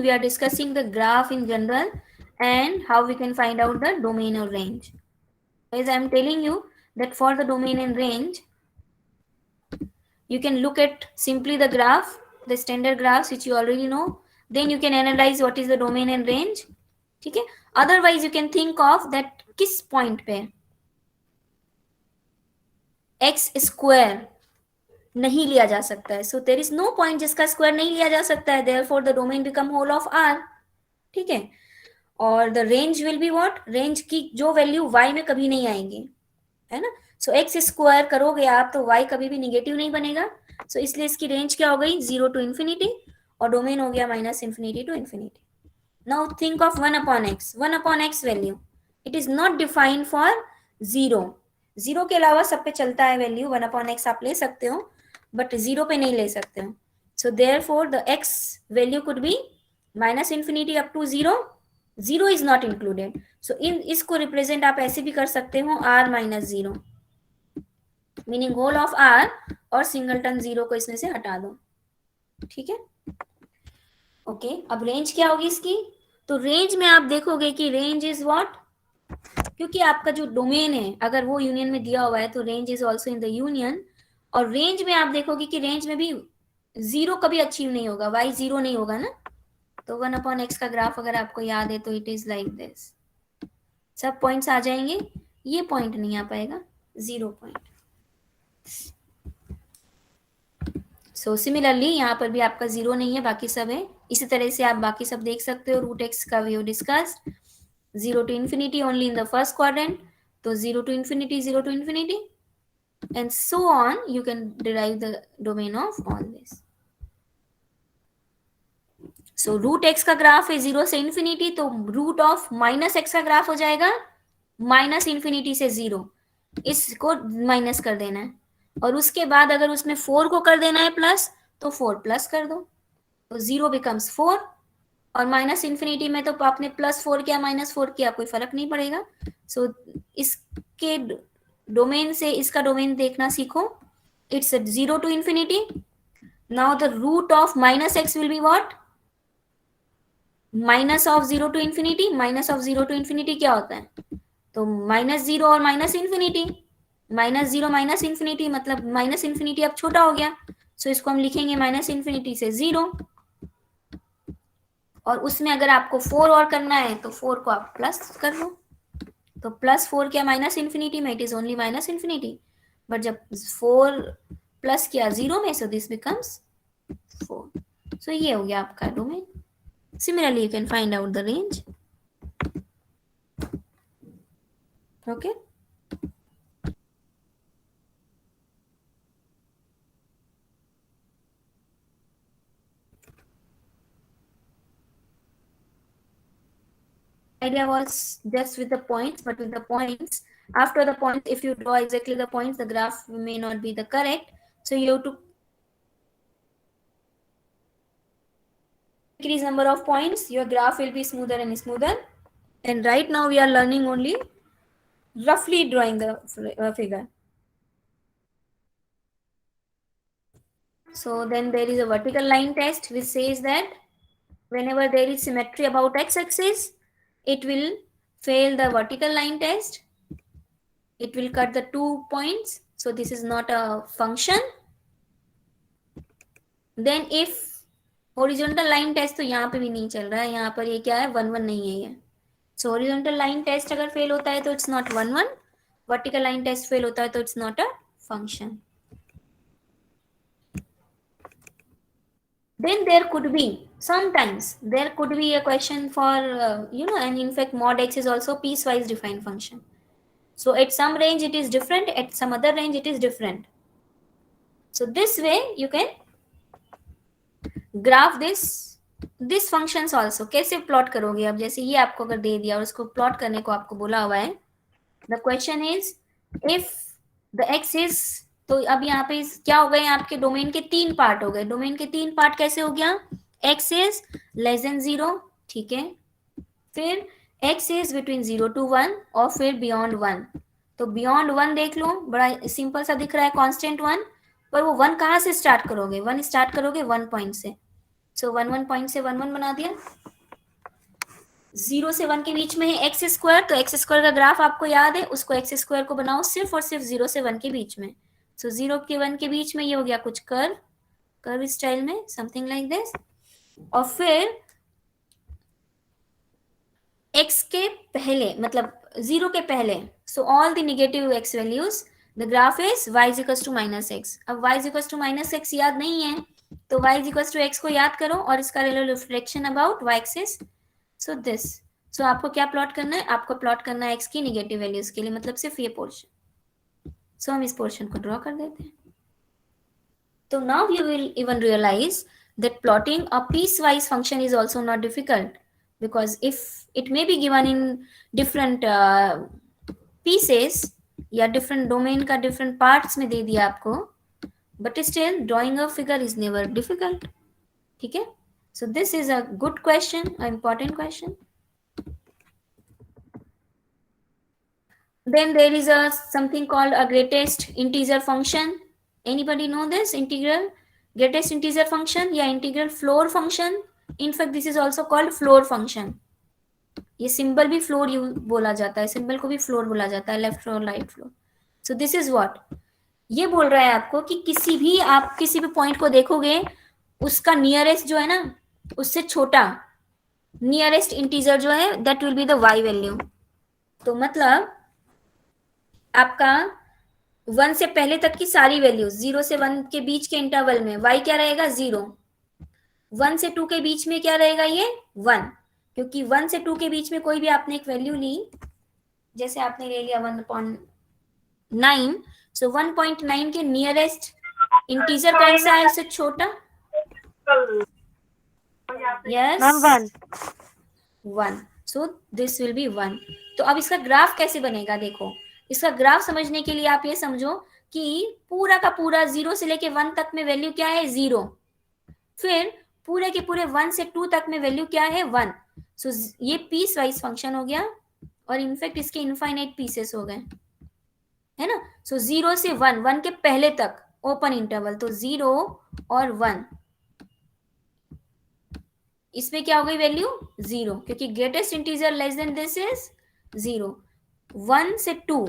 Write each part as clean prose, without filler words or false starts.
we are discussing the graph in general and how we can find out the domain or range. As I am telling you that for the domain and range, you can look at simply the graph, the standard graphs which you already know. Then you can analyze what is the domain and range. ठीक है, otherwise you can think of that किस point पे x square नहीं लिया जा सकता है. So there is no point जिसका square नहीं लिया जा सकता है. Therefore the domain become whole of R. ठीक है. और the range will be what, range की जो वैल्यू y में कभी नहीं आएंगी, है ना. सो एक्स स्क्वायर करोगे आप तो y कभी भी निगेटिव नहीं बनेगा. सो इसलिए इसकी रेंज क्या हो गई, 0 to infinity, और डोमेन हो गया -infinity to infinity. Now think of 1/x. 1/x value it is not defined for 0. 0 के अलावा सब पे चलता है वैल्यू. 1/x आप ले सकते हो बट 0 पे नहीं ले सकते हो. So therefore the x value could be -infinity up to 0. 0 is not included. So इन इसको रिप्रेजेंट आप ऐसे भी कर सकते हो r-0, meaning whole of r, और सिंगलटन 0 को इसमें से हटा दो. ठीक है, ओके. अब रेंज क्या होगी इसकी, तो रेंज में आप देखोगे कि रेंज इज व्हाट, क्योंकि आपका जो डोमेन है अगर वो यूनियन में दिया हुआ है तो range is also in the union. और रेंज में आप देखोगे कि रेंज में भी 0 कभी अचीव नहीं होगा, y 0 नहीं होगा ना. तो 1/x का ग्राफ अगर आपको याद है तो इट इज लाइक दिस. सब पॉइंट्स आ जाएंगे, ये पॉइंट नहीं आ पाएगा, 0 पॉइंट. सो सिमिलरली यहाँ पर भी आपका 0 नहीं है, बाकी सब है. इसी तरह से आप बाकी सब देख सकते हो. √x का we have discussed. 0 to infinity only in the first quadrant, तो 0 to infinity, 0 to infinity, and so on. You can derive the domain of all this. So √x का ग्राफ है 0 से इन्फिनिटी, तो रूट ऑफ -x का graph हो जाएगा -infinity से 0. इसको माइनस कर देना है, और उसके बाद अगर उसमें 4 को कर देना है प्लस, तो 4 प्लस कर दो, तो 0 बिकम्स 4. और -infinity में तो आपने +4 किया -4 किया कोई फर्क नहीं पड़ेगा. सो इसके डोमेन से इसका डोमेन देखना सीखो. It's 0 to infinity. Now the root of -x will be what, minus of 0 to infinity. Minus of 0 to infinity क्या होता है, तो -0 और -infinity. -0 -infinity मतलब -infinity अब छोटा हो गया, सो इसको हम लिखेंगे -infinity से 0. और उसमें अगर आपको 4 और करना है तो 4 को आप प्लस कर लो, तो +4 क्या -infinity में, it is only -infinity. But जब 4 प्लस किया 0 में, सो दिस बिकम्स 4. सो ये हो गया आपका domain. Similarly, you can find out the range. Okay. Idea was just with the points, but with the points, after the points, if you draw exactly the points, the graph may not be the correct. So you have to increase number of points, your graph will be smoother and smoother. And right now we are learning only roughly drawing the figure. So then there is a vertical line test which says that whenever there is symmetry about x-axis, it will fail the vertical line test. It will cut the 2 points. So this is not a function. Then if horizontal line test, तो यहाँ पे भी नहीं चल रहा है, यहाँ पर ये क्या है 1 1 नहीं है ये. So horizontal line test अगर फेल होता है तो it's not 1 1. Vertical line test fail होता है तो it's not a function. Then there could be, sometimes there could be a question for and in fact mod x is also piecewise defined function. So at some range it is different, at some other range it is different. So this way you can graph this functions also. कैसे plot करोगे अब, जैसे ये आपको अगर दे दिया और उसको प्लॉट करने को आपको बोला हुआ है, the question is if the x is, तो अब यहाँ पे क्या हो गए आपके डोमेन के 3 पार्ट हो गए. डोमेन के 3 पार्ट कैसे हो गया, एक्स इज <0, ठीक है, फिर एक्स इज बिटवीन 0 to 1, और फिर बियॉन्ड 1. तो बियॉन्ड 1 देख लो, बड़ा सिंपल सा दिख रहा है, कांस्टेंट 1, पर वो 1 कहाँ से स्टार्ट करोगे, 1 स्टार्ट करोगे 1 पॉइंट से. सो 1 पॉइंट से 1 बना दिया। 0 से 1 के बीच में है एक्स स्क्वायर, तो एक्स स्क्वायर का ग्राफ आपको याद है, उसको एक्स स्क्वायर को बनाओ सिर्फ और सिर्फ 0 से 1 के बीच में। सो 0 के 1 के बीच में ये हो गया कुछ कर्व, कर्व स्टाइल में समथिंग लाइक दिस। और फिर x के पहले मतलब 0 के पहले, so all the negative x values the graph is y is equals to -x। अब y is equals to -x याद नहीं है तो y is equals to x को याद करो और इसका reflection about y axis, so this. So आपको क्या प्लॉट करना है, आपको प्लॉट करना है x की नेगेटिव वैल्यूज के लिए, मतलब सिर्फ ये पोर्शन। सो हम इस पोर्शन को ड्रॉ कर देते हैं। तो now you will even realize that plotting a piecewise function is also not difficult, because if it may be given in different pieces या different domain का different parts में दे दिया आपको, but still drawing a figure is never difficult. ठीक है, so this is a good question, an important question. Then there is a something called a greatest integer function. Anybody know this integral greatest integer function या integral floor function? In fact this is also called floor function. ये symbol भी floor you बोला जाता है, symbol को भी floor बोला जाता है, left floor right floor. So this is what ये बोल रहा है आपको कि किसी भी आप किसी भी पॉइंट को देखोगे उसका नियरेस्ट जो है ना उससे छोटा नियरेस्ट इंटीजर जो है that will be the y value. तो मतलब आपका 1 से पहले तक की सारी वैल्यूज 0 से 1 के बीच के इंटरवल में y क्या रहेगा 0, 1 से 2 के बीच में क्या रहेगा ये 1, क्योंकि 1 से 2 के बीच में कोई भी आपने एक वैल्यू ली, जैसे आपने ले लिया 1.9, सो 1.9 के नियरेस्ट इंटीजर कौन सा है इससे छोटा? Yes 1, so this will be 1। तो अब इसका ग्राफ कैसे बनेगा, देखो इसका ग्राफ समझने के लिए आप ये समझो कि पूरा का पूरा 0 से लेके 1 तक में वैल्यू क्या है 0, फिर पूरे के पूरे 1 से 2 तक में वैल्यू क्या है 1। सो ये पीस वाइज फंक्शन हो गया और इनफैक्ट इसके इनफाइनाइट पीसेस हो गए, है ना। सो 0 से 1, 1 के पहले तक ओपन इंटरवल, तो 0 और 1 इसमें क्या हो गई वैल्यू 0, क्योंकि greatest integer less than this is 0। 1 से 2,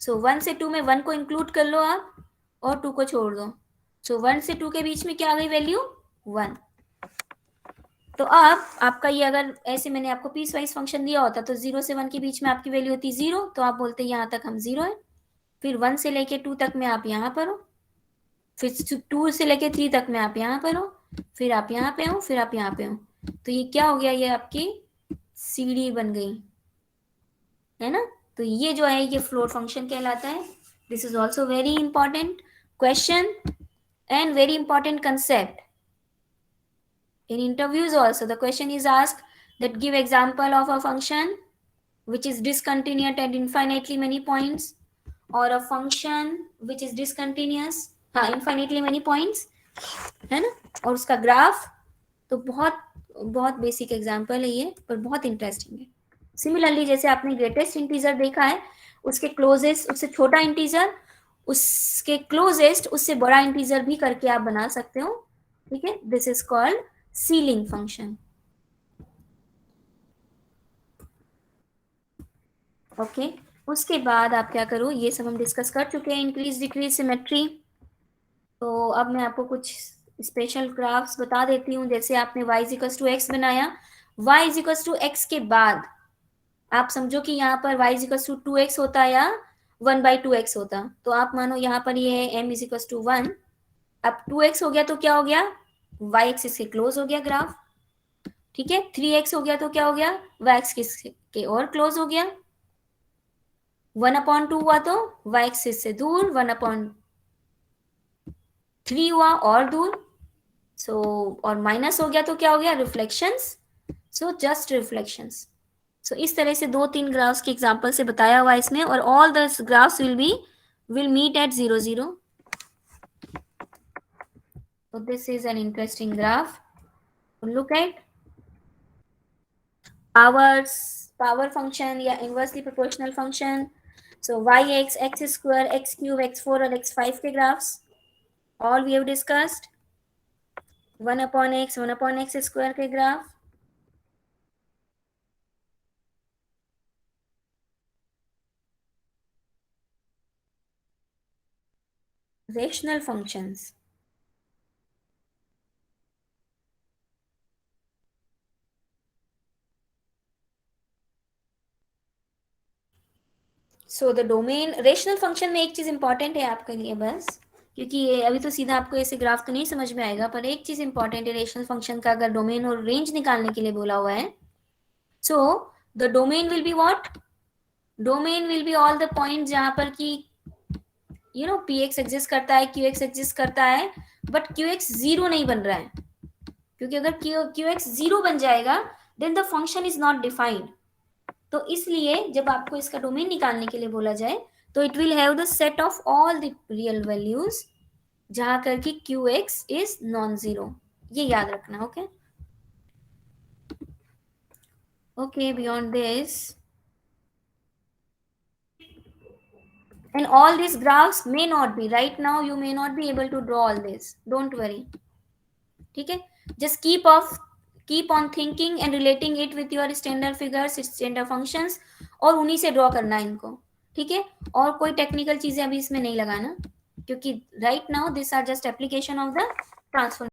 सो 1 से 2 में 1 को इंक्लूड कर लो आप और 2 को छोड़ दो, सो 1 से 2 के बीच में क्या आ गई वैल्यू 1। तो अब आपका ये अगर ऐसे मैंने आपको पीस वाइज फंक्शन दिया होता तो 0 से 1 के बीच में आपकी वैल्यू होती 0, तो आप बोलते यहाँ तक हम 0 है, फिर 1 से लेके 2 तक में आप यहाँ पर हो, फिर 2 से लेके 3 तक में आप यहाँ पर हो, फिर आप यहाँ पे हो, फिर आप यहाँ पे हो। तो ये क्या हो गया, ये आपकी सीढ़ी बन गई, है ना। तो ये जो है ये फ्लोर फंक्शन कहलाता है। This is also very important question and very important concept. In interviews also the question is asked that give example of a function which is discontinuous at infinitely many points, or a function which is discontinuous infinitely many points, है ना, और उसका graph. तो बहुत बहुत basic example है ये, पर बहुत इंटरेस्टिंग है। सिमिलरली जैसे आपने ग्रेटेस्ट इंटीजर देखा है, उसके क्लोजेस्ट उससे छोटा इंटीजर, उसके क्लोजेस्ट उससे बड़ा इंटीजर भी करके आप बना सकते हो, ठीक है। This is called ceiling function. Okay, उसके बाद आप क्या करो, ये सब हम डिस्कस कर चुके हैं, इंक्रीज डिक्रीज सिमेट्री। तो अब मैं आपको कुछ स्पेशल ग्राफ्स बता देती हूँ। जैसे आपने y इक्वल्स टू एक्स बनाया, y इक्वल्स टू एक्स के बाद आप समझो कि यहाँ पर y इक्वल्स टू 2x होता या 1/2x होता, तो आप मानो यहाँ पर ये है m इक्वल्स टू 1, अब 2x हो गया तो क्या हो गया y एक्सिस के क्लोज हो गया ग्राफ, ठीक है। 3x हो गया तो क्या हो गया y एक्सिस के और क्लोज हो गया, 1/2 हुआ तो y एक्सिस से दूर, 1/3 हुआ और दूर, सो और माइनस हो गया तो क्या हो गया रिफ्लेक्शंस, सो जस्ट रिफ्लेक्शंस। सो इस तरह से 2-3 ग्राफ्स के एग्जांपल से बताया हुआ इसमें, और all the graphs will meet at 0 0। So this is an interesting graph. Look at power function या inversely proportional function. So yx, x square, x cube, x4 और x5 के graphs all we have discussed. 1/x square के graph, rational functions. So the domain rational function में एक चीज important है आपके लिए बस, क्योंकि ये अभी तो सीधा आपको ऐसे ग्राफ तो नहीं समझ में आएगा, पर एक चीज इंपॉर्टेंट है रेशनल फंक्शन का, अगर डोमेन और रेंज निकालने के लिए बोला हुआ है, सो the domain will be what, domain will be all the point जहां पर कि पी एक्स एग्जिस्ट करता है, क्यू एक्स एग्जिस्ट करता है, बट क्यू एक्स जीरो नहीं बन रहा है, क्योंकि अगर क्यू एक्स जीरो बन जाएगा then the function is not defined. तो इसलिए जब आपको इसका डोमेन निकालने के लिए बोला जाए तो it will have the set of all the real values जहां कर कि Q x is non zero, ये याद रखना। Okay, okay, beyond this and all these graphs may not be right now, you may not be able to draw all this, don't worry, ठीक है, just keep on thinking and relating it with your standard figures, standard functions, और उन्हीं से draw करना है इनको, ठीक है, और कोई टेक्निकल चीजें अभी इसमें नहीं लगाना, क्योंकि right now this are just application of the transform.